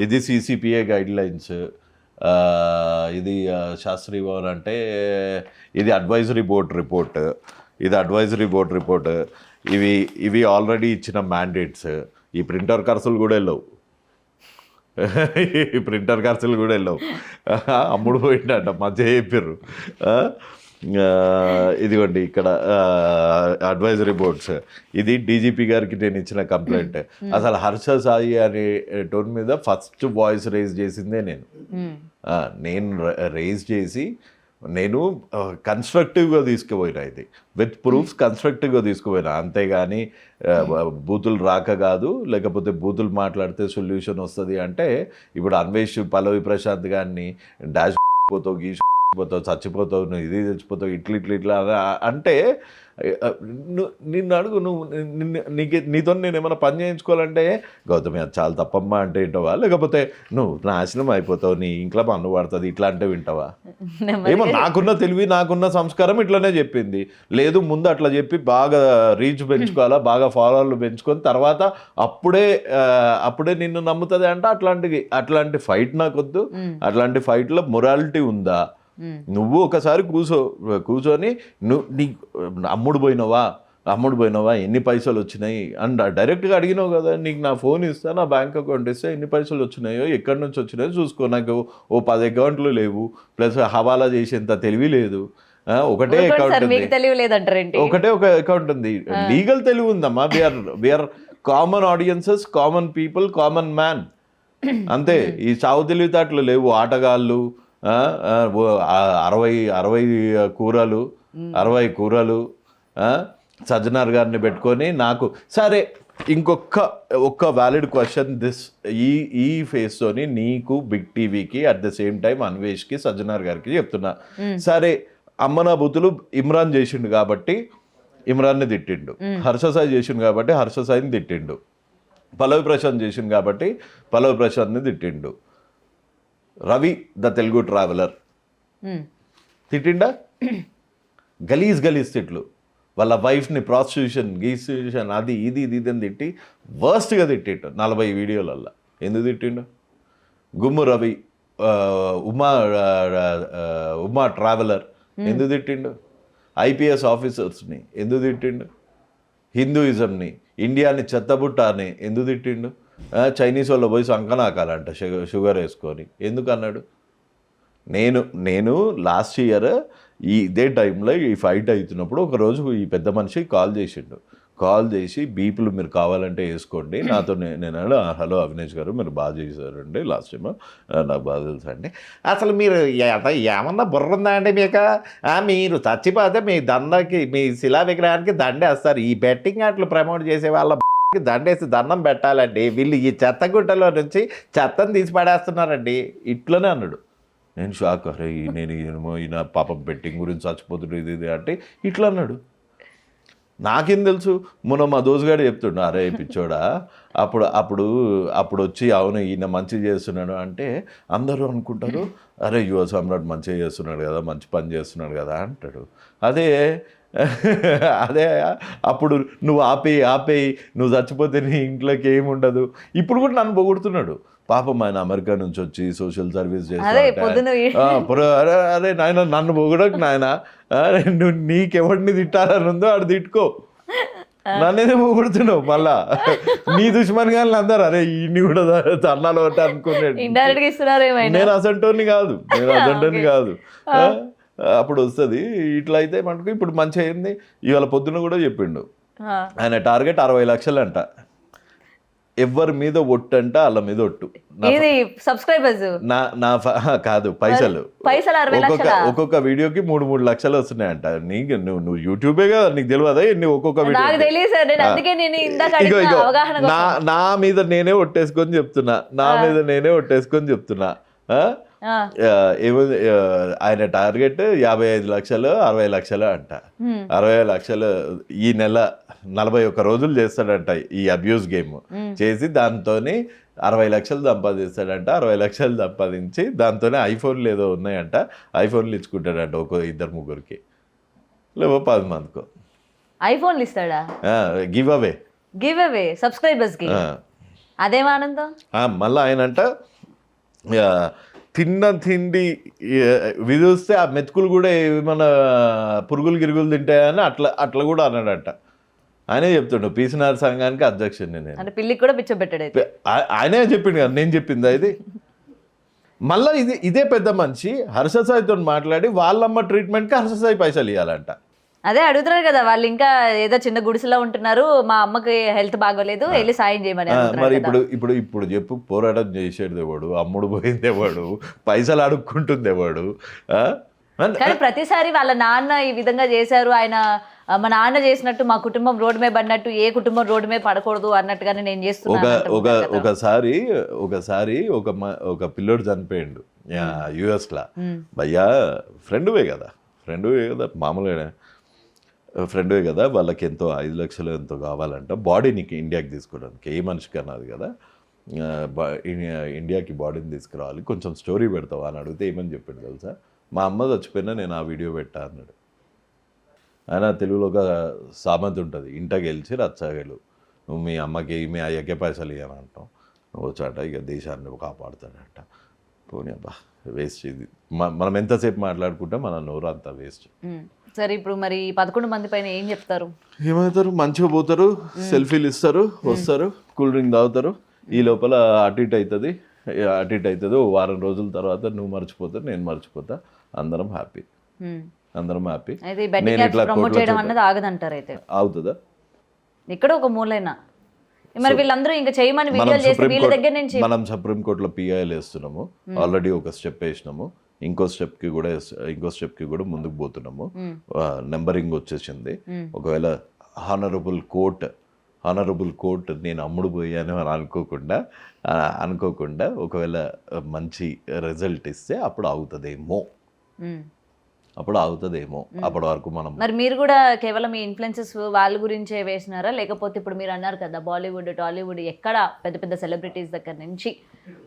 ఇది CCPA గైడ్ లైన్స్, ఇది శాస్త్రీ భవన్ అంటే ఇది అడ్వైజరీ బోర్డ్ రిపోర్ట్, ఇవి ఆల్రెడీ ఇచ్చిన మ్యాండేట్స్. ఈ ప్రింటర్ ఖర్చులు కూడా వెళ్ళవు, అమ్ముడు పోయిండట మధ్య చెప్పారు. ఇదిగోండి ఇక్కడ అడ్వైజరీ బోర్డ్స్, ఇది DGP గారికి నేను ఇచ్చిన కంప్లైంట్. అసలు హర్ష సాయి అనే టోన్ మీద ఫస్ట్ వాయిస్ రేజ్ చేసిందే నేను రేజ్ చేసి నేను కన్స్ట్రక్టివ్గా తీసుకుపోయినా, ఇది విత్ ప్రూఫ్స్ కన్స్ట్రక్టివ్గా తీసుకుపోయినా, అంతేగాని బూతులు రాక కాదు. లేకపోతే బూతులు మాట్లాడితే సొల్యూషన్ వస్తుంది అంటే ఇప్పుడు అన్వేష్ పల్లవి ప్రశాంత్ గారిని డాష్ పోతావు, పోతావు, చచ్చిపోతావు, నువ్వు ఇది చచ్చిపోతావు, ఇట్లా అంటే నిన్ను అడుగు, నువ్వు నీతో నేను ఏమైనా పని చేయించుకోవాలంటే గౌతమి అది చాలా తప్పమ్మా అంటే వింటావా, లేకపోతే నువ్వు నాశనం అయిపోతావు, నీ ఇంట్లో పన్ను పడుతుంది ఇట్లా అంటే వింటావా? ఏమో నాకున్న తెలివి నాకున్న సంస్కారం ఇట్లనే చెప్పింది. లేదు ముందు అట్లా చెప్పి బాగా రీచ్ పెంచుకోవాలా, బాగా ఫాలోవర్లు పెంచుకొని తర్వాత అప్పుడే నిన్ను నమ్ముతుంది అంటే అట్లాంటి ఫైట్ నాకొద్దు. అట్లాంటి ఫైట్లో మొరాలిటీ ఉందా? నువ్వు ఒకసారి కూర్చొని నీ అమ్ముడు పోయినావా, ఎన్ని పైసలు వచ్చినాయి అండ్ డైరెక్ట్గా అడిగినావు కదా, నీకు నా ఫోన్ ఇస్తా, నా బ్యాంక్ అకౌంట్ ఇస్తే ఎన్ని పైసలు వచ్చినాయో, ఎక్కడి నుంచి వచ్చినాయో చూసుకో. నాకు 10 అకౌంట్లు లేవు, ప్లస్ హవాలా చేసేంత తెలివి లేదు. ఒకటే ఒక అకౌంట్ ఉంది. లీగల్ తెలివి ఉందమ్మా. We are common audiences, common people, common man, అంతే. ఈ చావు తెలివితేటలు లేవు. ఆటగాళ్ళు 60 కూరలు సజ్జనార్ గారిని పెట్టుకొని నాకు సరే. ఒక్క వ్యాలిడ్ క్వశ్చన్ ఈ ఫేస్తోని నీకు, బిగ్ టీవీకి, అట్ ద సేమ్ టైం అన్వేష్కి, సజ్జనార్ గారికి చెప్తున్నా. సరే అమ్మనా బూతులు ఇమ్రాన్ చేసిండు కాబట్టి ఇమ్రాన్ని తిట్టిండు, హర్ష సాయి చేసిండు కాబట్టి హర్ష సాయిని తిట్టిండు, పల్లవి ప్రశాంత్ చేసిండు కాబట్టి పల్లవి ప్రశాంత్ని తిట్టిండు, రవి ద తెలుగు ట్రావెలర్ తిట్టిండా? గలీజ్ తిట్లు. వాళ్ళ వైఫ్ని ప్రాస్టిట్యూషన్ అది ఇది అని తిట్టి వర్స్ట్గా తిట్టిండు 40 వీడియోలల్లో. ఎందుకు తిట్టిండు? గుమ్ము రవి ఉమా ట్రావెలర్ ఎందుకు తిట్టిండు? IPS ఆఫీసర్స్ని ఎందుకు తిట్టిండు? హిందూయిజంని, ఇండియాని చెత్తబుట్ట అని ఎందుకు తిట్టిండు? చైనీస్ వాళ్ళు పోయి సంకనాకాలంట షుగర్ వేసుకొని ఎందుకు అన్నాడు? నేను లాస్ట్ ఇయర్ ఇదే టైంలో ఈ ఫైట్ అవుతున్నప్పుడు ఒకరోజు ఈ పెద్ద మనిషి కాల్ చేసిండు. కాల్ చేసి బీపులు మీరు కావాలంటే వేసుకోండి నాతో నేను హలో అవినేష్ గారు మీరు బాగా చేశారండి లాస్ట్ టైం నాకు బాగా తెలుసు అండి అసలు మీరు ఏమన్నా బుర్ర ఉందా అండి మీకు మీరు చచ్చిపోతే మీ దండకి మీ శిలా విగ్రహానికి దండేస్తారు ఈ బెట్టింగ్ అట్లు ప్రమోట్ చేసే వాళ్ళ దండేసి దండం పెట్టాలండి వీళ్ళు ఈ చెత్తగుట్టలో నుంచి చెత్తను తీసి పడేస్తున్నారండి ఇట్లనే అన్నాడు. నేను షాక్ అరే నేను ఈయన పాపం బెట్టింగ్ గురించి చచ్చిపోతుండే ఇది అంటే ఇట్లా అన్నాడు. నాకేం తెలుసు మొన్న మా దోసుగాడు చెప్తుండే అరే పిచ్చోడా అప్పుడు అప్పుడు అప్పుడు వచ్చి అవును ఈయన మంచి చేస్తున్నాడు అంటే అందరూ అనుకుంటారు అరే యువ సమ్రాట్ మంచిగా చేస్తున్నాడు కదా మంచి పని చేస్తున్నాడు కదా అంటాడు. అదే అదే అప్పుడు నువ్వు ఆపేయి నువ్వు చచ్చిపోతే నీ ఇంట్లోకి ఏముండదు. ఇప్పుడు కూడా నన్ను పొగుడుతున్నాడు. పాపం ఆయన అమెరికా నుంచి వచ్చి సోషల్ సర్వీస్ చేస్తా అరే నాయన నన్ను పొగడకు నాయన నువ్వు నీకెవడిని తిట్టాలని ఉందో ఆడు తిట్టుకో నన్నేదే పొగుడుతున్నావు మళ్ళా నీ దుష్మన్ గాని అందరు అరే ఇన్ని కూడా తన్నాలు ఒకటి అనుకున్నాడు. నేను అసంటోని కాదు అప్పుడు వస్తుంది ఇట్లా అయితే మనకు ఇప్పుడు మంచి అయింది. ఇవాళ పొద్దున కూడా చెప్పిండు ఆయన టార్గెట్ 60 లక్షలు అంట. ఎవరి మీద ఒట్టు అంట వాళ్ళ మీద ఒట్టు సబ్స్క్రైబర్స్ కాదు పైసలు ఒక్కొక్క వీడియోకి 3 లక్షలు వస్తున్నాయంట. నీకు నువ్వు యూట్యూబే కదా నీకు తెలియదా ఎన్ని ఒక్కొక్క నా మీద నేనే ఒట్టేసుకొని చెప్తున్నా ఆయన టార్గెట్ 55 లక్షలు 60 లక్షలు అంట. 60 లక్షలు ఈ నెల 41 రోజులు చేస్తాడంట ఈ అబ్యూస్ గేమ్ చేసి దాంతో 60 లక్షలు సంపాదిస్తాడంట. 60 లక్షలు సంపాదించి దాంతోనే ఐఫోన్లు ఏదో ఉన్నాయంట ఐఫోన్లు ఇచ్చుకుంటాడంట ఒక 2-3 లేవో 10 మందికో ఐఫోన్లు ఇస్తాడా గివ్ అవే సబ్స్క్రైబర్స్ కి అదేం ఆనందం. మళ్ళీ ఆయనంట తిండి విధిస్తే ఆ మెతుకులు కూడా ఏమైనా పురుగులు గిరుగులు తింటాయని అట్లా కూడా అన్నాడంట. ఆయనే చెప్తుండు పీసీఆర్ సంఘానికి అధ్యక్షుడిని నేను. పిల్లికి కూడా పిచ్చబెట్టాడు ఆయనే చెప్పిండు కదా నేను చెప్పిందా ఇది. మళ్ళీ ఇదే పెద్ద మనిషి హర్ష సాయితో మాట్లాడి వాళ్ళమ్మ ట్రీట్మెంట్కి హర్ష సాయి పైసలు ఇవ్వాలంట. అదే అడుగుతున్నారు కదా వాళ్ళు ఇంకా ఏదో చిన్న గుడిసెలో ఉంటున్నారు మా అమ్మకి హెల్త్ బాగోలేదు వెళ్ళి సాయం చేయమని. మరి ఇప్పుడు చెప్పు పోరాటం చేసేది ఎవడు అమ్ముడు పోయింది ఎవడు పైసలు అడుక్కుంటుంది ఎవడు. కానీ ప్రతిసారి వాళ్ళ నాన్న ఈ విధంగా చేశారు ఆయన మా నాన్న చేసినట్టు మా కుటుంబం రోడ్డు మీద పడినట్టు ఏ కుటుంబం రోడ్డు మీద పడకూడదు అన్నట్టుగానే నేను చేస్తున్నాను. ఒకసారి ఒక పిల్లోడు చనిపోయిండు యుఎస్లో. భయ్యా ఫ్రెండ్వే కదా మామూలుగా ఫ్రెండ్వే కదా వాళ్ళకి ఎంతో 5 లక్షలు ఎంతో కావాలంట బాడీని ఇండియాకి తీసుకోవడానికి. ఏ మనిషికి అన్నది కదా ఇండియాకి బాడీని తీసుకురావాలి కొంచెం స్టోరీ పెడతావా అని అడిగితే ఏమని చెప్పాడు తెలుసా మా అమ్మ చచ్చిపోయినా నేను ఆ వీడియో పెట్టా అన్నాడు. ఆయన తెలుగులో ఒక సామెత ఉంటుంది ఇంట గెలిచి రచ్చగలు నువ్వు మీ అమ్మకి మీ అయ్యకే పైసలు ఇవ్వని అంటాం నువ్వు చాట ఇక దేశాన్ని కాపాడుతాడంట. పోనీ అబ్బా వేస్ట్ ఇది మనం ఎంతసేపు మాట్లాడుకుంటే మన నోరు అంత వేస్ట్. సరే ఇప్పుడు మరి 11 మంది పైన ఏం చెప్తారు? ఏమవుతారు మంచిగా పోతారు సెల్ఫీలు ఇస్తారు వస్తారు కూల్ డ్రింక్ తాగుతారు. ఈ లోపల అటు ఇటు అవుతుంది ఓ వారం రోజుల తర్వాత నువ్వు మర్చిపోతావు నేను మర్చిపోతా అందరం హ్యాపీ. నేను ఇట్లా అవుతుందా ఇక్కడ ఒక మూలైనా మరి వీళ్ళందరూ ఇంకా చేయమని వీడియోలు చేసి వీళ్ళ దగ్గర నుంచి మనం సుప్రీంకోర్టులో పిఐఎల్ వేస్తున్నాము ఆల్రెడీ ఒక స్టెప్ వేసినాము ఇంకో స్టెప్కి కూడా ముందుకు పోతున్నాము. నెంబరింగ్ వచ్చేసింది. ఒకవేళ హానరబుల్ కోర్ట్ నేను అమ్ముడు పోయాను అని అనుకోకుండా ఒకవేళ మంచి రిజల్ట్ ఇస్తే అప్పుడు అవుతుందేమో అప్పటి వరకు మనం. మరి మీరు కూడా కేవలం ఈ ఇన్ఫ్లుయెన్సెస్ వాళ్ళ గురించే వేసినారా లేకపోతే ఇప్పుడు మీరు అన్నారు కదా బాలీవుడ్ టాలీవుడ్ ఎక్కడ పెద్ద పెద్ద సెలబ్రిటీస్ దగ్గర నుంచి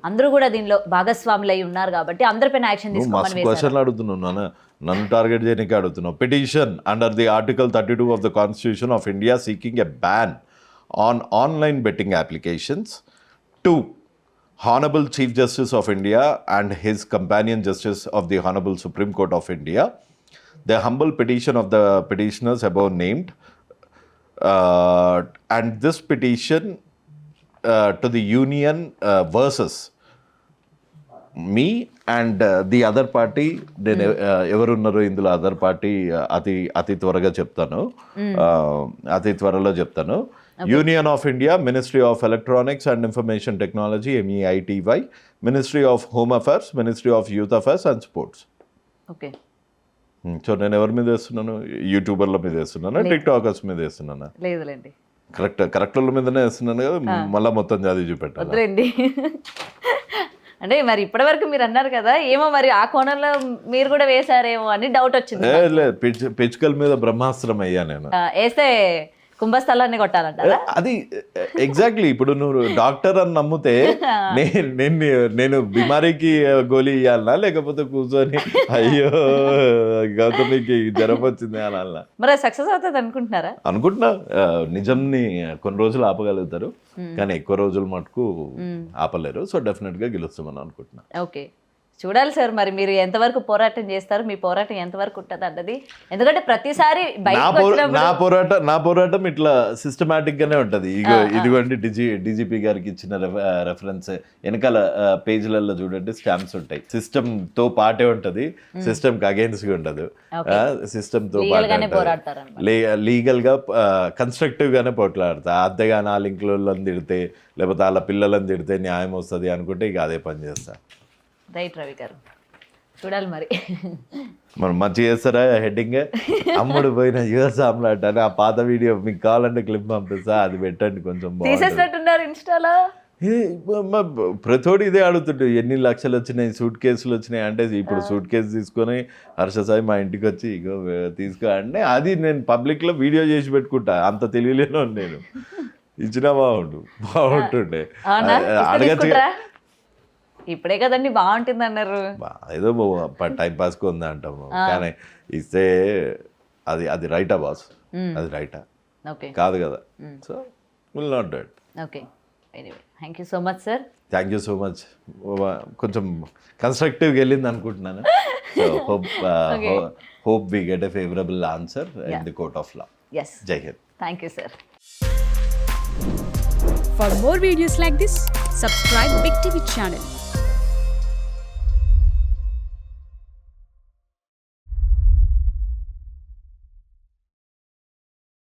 అందరూ కూడా దీనిలో భాగస్వాములు అయి ఉన్నారు కాబట్టి అందరిపైన యాక్షన్ తీసుకోమని క్వశ్చన్లు అడుగుతున్నాను నన్ను టార్గెట్ చేయడానికి అడుగుతున్నావు. Petition under the article 32 of the Constitution of India seeking a ban on online betting applications to Honorable Chief Justice of India and his companion Justice of the Honorable Supreme Court of India. The humble petition of the petitioners above named and this petition to the Union versus me and the other party నేను ఎవరున్నారో ఇందులో other party అతి త్వరగా చెప్తాను, అతి త్వరలో చెప్తాను. Union of India, ministry of electronics and information technology MEITY, ministry of home affairs, ministry of youth affairs and sports. Okay. So నేను ఎవరి మీద వేస్తున్నాను? యూట్యూబర్ల మీద వేస్తున్నానా, టిక్ టాకర్స్ మీద వేస్తున్నానా? లేదులేండి, కరెక్ట్ వాళ్ళ మీదనే వేస్తున్నాను కదా, మళ్ళీ మొత్తం చదివి చూపెట్టాలి. వద్దులేండి. అంటే మరి ఇప్పటివరకు మీరు అన్నారు కదా, ఏమో మరి ఆ కోణంలో మీరు కూడా వేశారేమో అని డౌట్ వచ్చింది. లేదు, పిచ్చుకల మీద బ్రహ్మాస్త్రం అయ్యా నేను. వేస్తే కుంభస్థలాన్ని కొట్టాలంటారా? అది ఎగ్జాక్ట్లీ. ఇప్పుడు నువ్వు డాక్టర్ అని నమ్మితే నేను బిమారీకి గోళీ ఇవ్వాలనా, లేకపోతే కూర్చొని అయ్యో గౌతమికి జ్వరం వచ్చింది అనాలనా? మరి సక్సెస్ అవుతుంది అనుకుంటున్నారా? అనుకుంటున్నా. నిజంని కొన్ని రోజులు ఆపగలుగుతారు, కానీ ఎక్కువ రోజులు మటుకు ఆపలేరు. సో డెఫినెట్గా గెలుస్తామని అనుకుంటున్నా. ఓకే, చూడాలి సార్. మరి మీరు ఎంతవరకు పోరాటం చేస్తారు, మీ పోరాటం ఎంతవరకు ఉంటుంది అన్నది. ఎందుకంటే ప్రతిసారి నా పోరాటం ఇట్లా సిస్టమేటిక్ గానే ఉంటది. ఇదిగోండి డీజీపీ గారికి ఇచ్చిన రెఫరెన్స్ వెనకాల పేజీలలో చూడండి, స్టాంప్స్ ఉంటాయి. సిస్టమ్ తో పాటే ఉంటది, సిస్టమ్ కి అగైన్స్ గా ఉండదు. సిస్టమ్ తో పాటే లీగల్ గా కన్స్ట్రక్టివ్ గానే పోట్లాడతా. అద్దెగా నా లింకులను తిడితే, లేకపోతే వాళ్ళ పిల్లలను తిడితే న్యాయం వస్తుంది అనుకుంటే ఇక అదే పని చేస్తా. రైట్ రవి గారు, చూడాలి మరి. మనం మంచిగా చేస్తారా హెడ్డింగ్? అమ్ముడు పోయిన యుఎస్ ఆమ్లాట్ అని ఆ పాత వీడియో మీకు కావాలంటే క్లిప్ పంపిస్తా, అది పెట్టండి. కొంచెం తీసేసినట్టున్నారు ఇన్స్టాలో. ప్రతోడు ఇదే అడుగుతుంటే ఎన్ని లక్షలు వచ్చినాయి, సూట్ కేసులు వచ్చినాయి అంటే, ఇప్పుడు సూట్ కేసు తీసుకొని హర్ష సాయి మా ఇంటికి వచ్చి ఇగో తీసుకో అంటే, అది నేను పబ్లిక్లో వీడియో చేసి పెట్టుకుంటా. అంత తెలియలేను నేను. ఇచ్చినా బాగుంటుండే. అడగచ్చు, ఇప్పుడే కదండి బాగుంటుంది అన్నారు. ఏదో టైం పాస్కి ఉందా అంటాము, కానీ ఇస్తే అది రైటా బాస్? అది రైటా? కాదు కదా. So will not do it. Okay, anyway thank you so much sir. Thank you so much. కొంచెం కన్స్ట్రక్టివ్గా వెళ్ళింది అనుకుంటున్నాను. So hope we get a favourable answer in the court of law. జై హింద్. Thank you sir. For more videos like this, subscribe Big TV channel.